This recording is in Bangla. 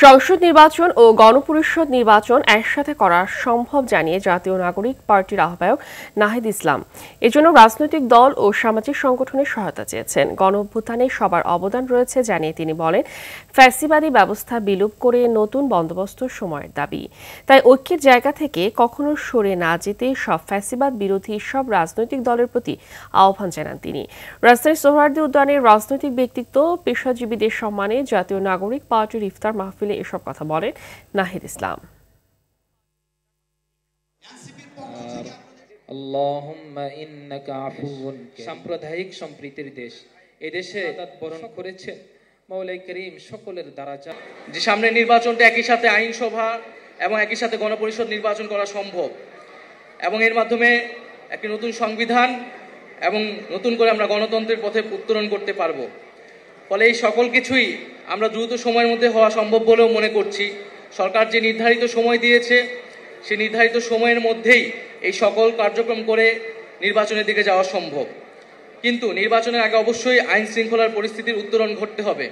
সংসদ নির্বাচন ও গণপরিষদ নির্বাচন একসাথে করা সম্ভব জানিয়ে জাতীয় নাগরিক পার্টির আহ্বায়ক নাহিদ ইসলাম এজন্য রাজনৈতিক দল ও সামাজিক সংগঠনের সহায়তা চেয়েছেন। গণঅভ্যুত্থানে সবার অবদান রয়েছে জানিয়ে তিনি বলেন, ফ্যাসিবাদী ব্যবস্থা বিলোপ করে নতুন বন্দোবস্ত সময়ের দাবি। তাই ঐক্যের জায়গা থেকে কখনো সরে না যেতে সব ফ্যাসিবাদ বিরোধী সব রাজনৈতিক দলের প্রতি আহ্বান জানান তিনি। রাজধানীর সোহরাওয়ার্দী উদ্যানের রাজনৈতিক ব্যক্তিত্ব পেশাজীবীদের সম্মানে জাতীয় নাগরিক পার্টির ইফতার মাহফিলে এসব কথা বলেন নাহিদ ইসলাম। সাম্প্রদায়িক সম্প্রীতির দেশ, এদেশে বরণ করেছে মওলাই করিম সকলের দ্বারা। যে সামনে নির্বাচনটা একই সাথে আইনসভা এবং একই সাথে গণপরিষদ নির্বাচন করা সম্ভব এবং এর মাধ্যমে একটি নতুন সংবিধান এবং নতুন করে আমরা গণতন্ত্রের পথে উত্তরণ করতে পারবো। ফলে এই সকল কিছুই আমরা দ্রুত সময়ের মধ্যে হওয়া সম্ভব বলেও মনে করছি। সরকার যে নির্ধারিত সময় দিয়েছে সেই নির্ধারিত সময়ের মধ্যেই এই সকল কার্যক্রম করে নির্বাচনের দিকে যাওয়া সম্ভব, কিন্তু নির্বাচনের আগে অবশ্যই আইন শৃঙ্খলার পরিস্থিতির উত্তরণ ঘটতে হবে।